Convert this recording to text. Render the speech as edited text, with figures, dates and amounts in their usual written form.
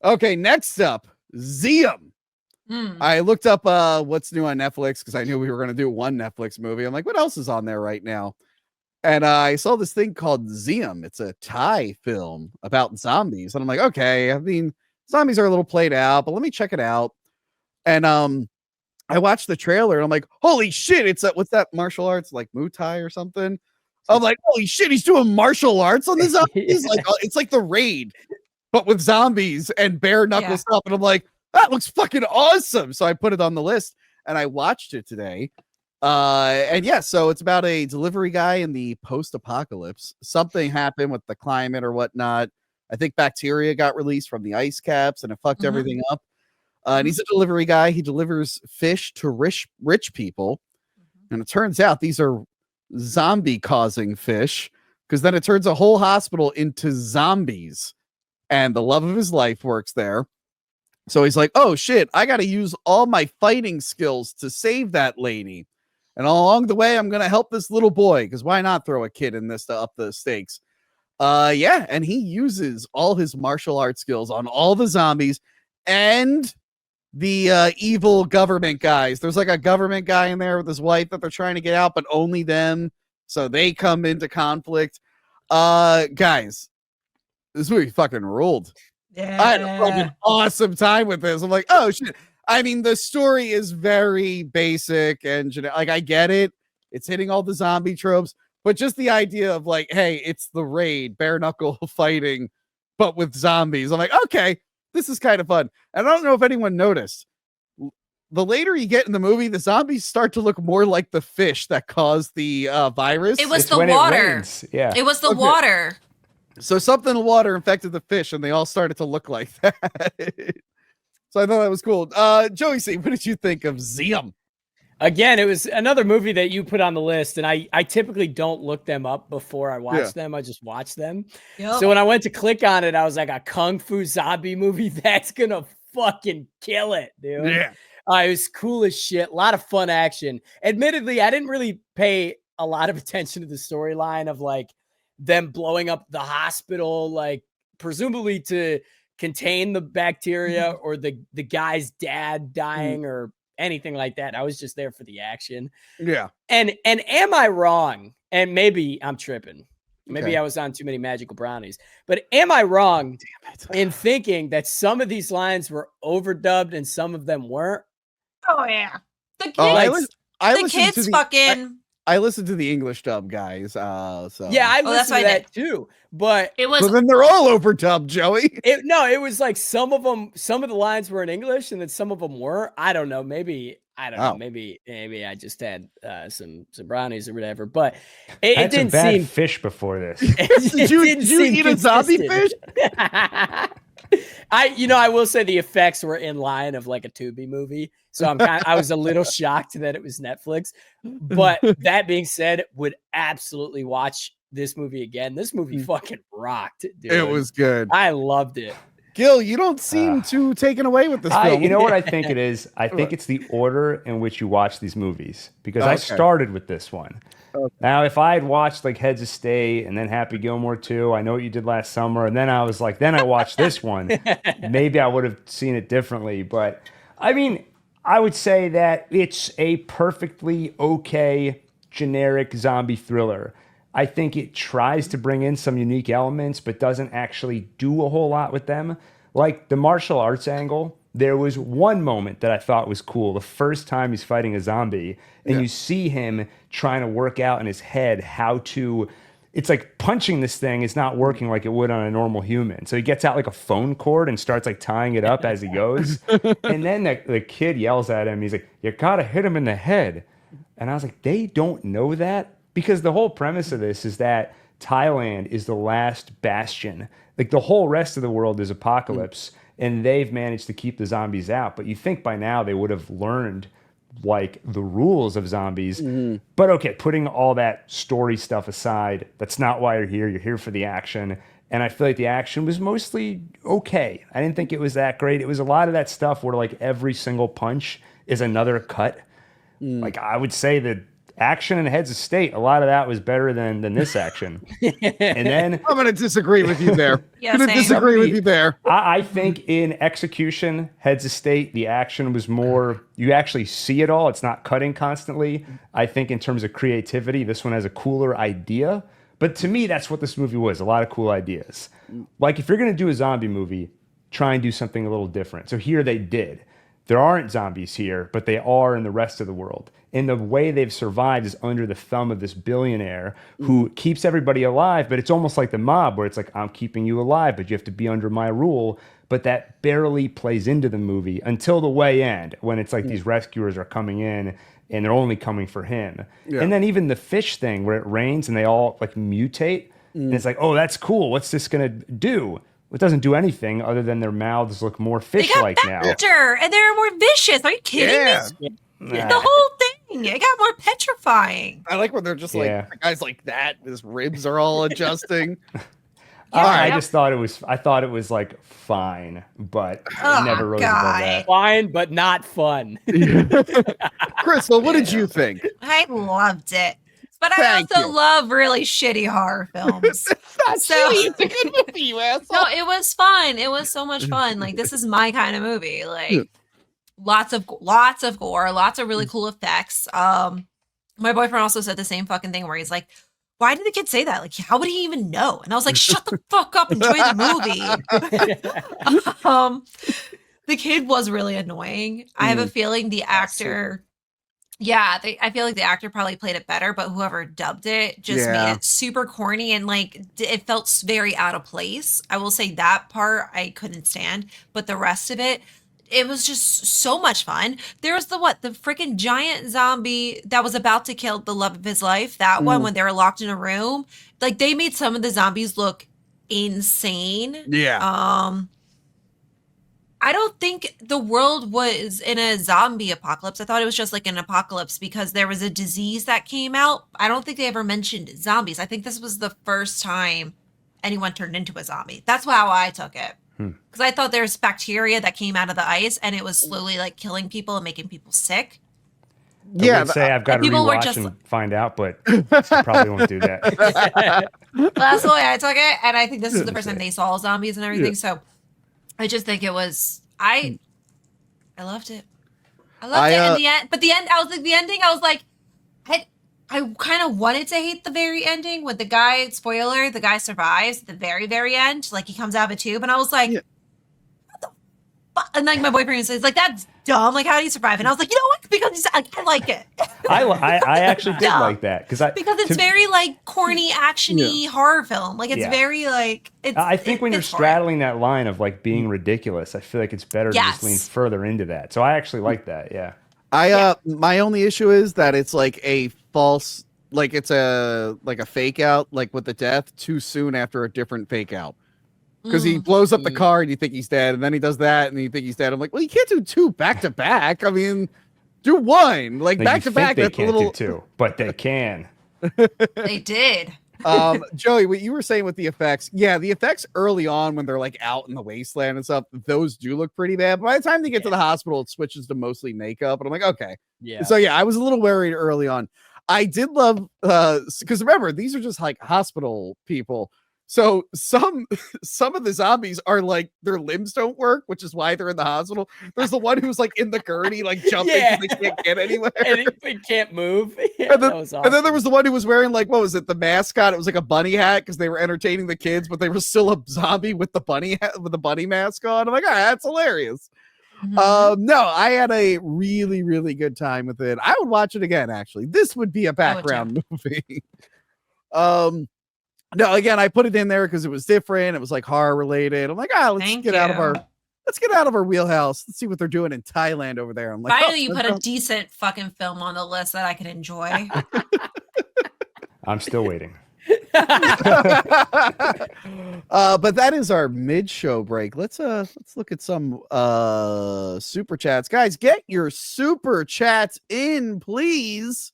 Okay, next up, Ziam. Mm. I looked up what's new on Netflix because I knew we were going to do one Netflix movie. I'm like, what else is on there right now? And I saw this thing called Ziam. It's a Thai film about zombies. And I'm like, okay, I mean, zombies are a little played out, but let me check it out. And I watched the trailer and I'm like, holy shit, it's what's that martial arts, like Muay Thai or something? I'm like, holy shit, he's doing martial arts on the zombies. Like it's like the raid, but with zombies and bare knuckle stuff. And I'm like, that looks fucking awesome. So I put it on the list and I watched it today. And yeah, so it's about a delivery guy in the post-apocalypse. Something happened with the climate or whatnot. I think bacteria got released from the ice caps and it fucked everything up. And he's a delivery guy. He delivers fish to rich people. And it turns out these are zombie causing fish because then it turns a whole hospital into zombies. And the love of his life works there. So he's like, oh shit, I got to use all my fighting skills to save that lady. And along the way, I'm going to help this little boy because why not throw a kid in this to up the stakes? Yeah. And he uses all his martial arts skills on all the zombies and the evil government guys. There's like a government guy in there with his wife that they're trying to get out, but only them. So they come into conflict. Guys, this movie fucking ruled. Yeah. I had a fucking awesome time with this. I'm like, oh shit. I mean, the story is very basic and like I get it. It's hitting all the zombie tropes, but just the idea of like, hey, it's the raid, bare knuckle fighting, but with zombies. I'm like, okay, this is kind of fun. And I don't know if anyone noticed. The later you get in the movie, the zombies start to look more like the fish that caused the virus. It was the water. Yeah. It was the water. So something in the water infected the fish and they all started to look like that. So I thought that was cool. Joey C, what did you think of Ziam? Again, it was another movie that you put on the list, and I typically don't look them up before I watch them. I just watch them. Yep. So when I went to click on it, I was like, a kung fu zombie movie? That's going to fucking kill it, dude. Yeah. It was cool as shit. A lot of fun action. Admittedly, I didn't really pay a lot of attention to the storyline of like them blowing up the hospital, like presumably to contain the bacteria or the guy's dad dying or anything like that. I was just there for the action. Yeah. And am I wrong? And maybe I'm tripping. Maybe I was on too many magical brownies. But am I wrong in thinking that some of these lines were overdubbed and some of them weren't? Oh yeah. The kids, the kids fucking I listened to the English dub guys. So yeah, I listened to that too. But it was. But then they're all overdubbed, Joey. It was like some of the lines were in English, and then some of them weren't. I don't know. Maybe I don't know. Maybe I just had some brownies or whatever. But it didn't seem fish before this. Did you eat a zombie fish? I will say the effects were in line of like a Tubi movie. So I was a little shocked that it was Netflix. But that being said, would absolutely watch this movie again. This movie fucking rocked, dude. It was good. I loved it. Gil, you don't seem too taken away with this film. You know what I think it is? I think it's the order in which you watch these movies. Because I started with this one. Okay. Now, if I had watched like Heads of State and then Happy Gilmore 2, I Know What You Did Last Summer, and then I was like, then I watched this one, maybe I would have seen it differently. But I mean, I would say that it's a perfectly okay generic zombie thriller. I think it tries to bring in some unique elements, but doesn't actually do a whole lot with them. Like the martial arts angle, there was one moment that I thought was cool. The first time he's fighting a zombie, and you see him trying to work out in his head how to... It's like punching this thing is not working like it would on a normal human. So he gets out like a phone cord and starts like tying it up as he goes. And then the kid yells at him. He's like, you gotta hit him in the head. And I was like, they don't know that? Because the whole premise of this is that Thailand is the last bastion. Like the whole rest of the world is apocalypse, and they've managed to keep the zombies out. But you think by now they would have learned like the rules of zombies. But okay, putting all that story stuff aside, that's not why you're here. You're here for the action. And I feel like the action was mostly okay. I didn't think it was that great. It was a lot of that stuff where like every single punch is another cut. Like I would say that action in Heads of State, a lot of that was better than this action. And then I'm going to disagree with you there. Yeah, I'm going to same. disagree with you there. I think in execution, Heads of State, the action was more, you actually see it all. It's not cutting constantly. I think in terms of creativity, this one has a cooler idea. But to me, that's what this movie was, a lot of cool ideas. Like if you're going to do a zombie movie, try and do something a little different. So here they did. There aren't zombies here, but they are in the rest of the world. And the way they've survived is under the thumb of this billionaire who keeps everybody alive, but it's almost like the mob where it's like, I'm keeping you alive, but you have to be under my rule. But that barely plays into the movie until the way end, when it's like these rescuers are coming in and they're only coming for him. Yeah. And then even the fish thing where it rains and they all like mutate. And it's like, oh, that's cool. What's this going to do? It doesn't do anything other than their mouths look more fish-like now. And they're more vicious. Are you kidding me? Nah. The whole thing. It got more petrifying. I like when they're just like, the guy's like that. His ribs are all adjusting. I just thought I thought it was like fine, but it never rose above that. Fine, but not fun. Crystal, what did you think? I loved it. But I also love really shitty horror films. It's not shitty. It's a good movie, you asshole. No, it was fun. It was so much fun. Like, this is my kind of movie. Like, lots of gore, lots of really cool effects. My boyfriend also said the same fucking thing where he's like, why did the kid say that? Like, how would he even know? And I was like, shut the fuck up, enjoy the movie. The kid was really annoying. I have a feeling the actor... Yeah, I feel like the actor probably played it better, but whoever dubbed it just made it super corny and like it felt very out of place. I will say that part I couldn't stand, but the rest of it was just so much fun. There was the freaking giant zombie that was about to kill the love of his life. That one when they were locked in a room, like they made some of the zombies look insane. Yeah. I don't think the world was in a zombie apocalypse. I thought it was just like an apocalypse because there was a disease that came out. I don't think they ever mentioned zombies. I think this was the first time anyone turned into a zombie. That's how I took it. Because I thought there was bacteria that came out of the ice and it was slowly like killing people and making people sick. I would say I've got to rewatch and find out, but I probably won't do that. That's the way I took it. And I think this is the first time they saw zombies and everything. So I just think it was, I loved it. I loved it in the end. But the end, I was like, the ending, I was like, I kind of wanted to hate the very ending with the guy, spoiler, the guy survives at the very, very end. Like he comes out of a tube and I was like, what the fuck? And like my boyfriend says, like, that's dumb. Like, how did he survive? And I was like, you know what? Because I like it. I actually did like that. Because it's very like corny, actiony horror film. Like it's very like, I think when you're straddling that line of like being ridiculous, I feel like it's better to just lean further into that. So I actually like that. Yeah. My only issue is that it's like a false, like it's a fake out, like with the death too soon after a different fake out. Because he blows up the car and you think he's dead, and then he does that and you think he's dead. I'm like, well, you can't do two back to back. I mean, do one like back to back. They can't do two, but they can. They did. Joey, what you were saying with the effects, the effects early on when they're like out in the wasteland and stuff, those do look pretty bad. By the time they get to the hospital, it switches to mostly makeup, and I'm like, okay. Yeah. So I was a little worried early on. I did love because remember, these are just like hospital people. So some of the zombies are like their limbs don't work, which is why they're in the hospital. There's the one who's like in the gurney, like jumping, and they can't get anywhere, and they can't move. And then there was the one who was wearing like, what was it, the mascot? It was like a bunny hat because they were entertaining the kids, but they were still a zombie with the bunny hat, with the bunny mask on. I'm like, oh, that's hilarious. No, I had a really, really good time with it. I would watch it again. Actually, this would be a background movie. No, again, I put it in there because it was different. It was like horror related. I'm like, let's get out of our wheelhouse. Let's see what they're doing in Thailand over there. I'm like, finally, you put a decent fucking film on the list that I could enjoy. I'm still waiting. But that is our mid-show break. Let's look at some super chats. Guys, get your super chats in, please.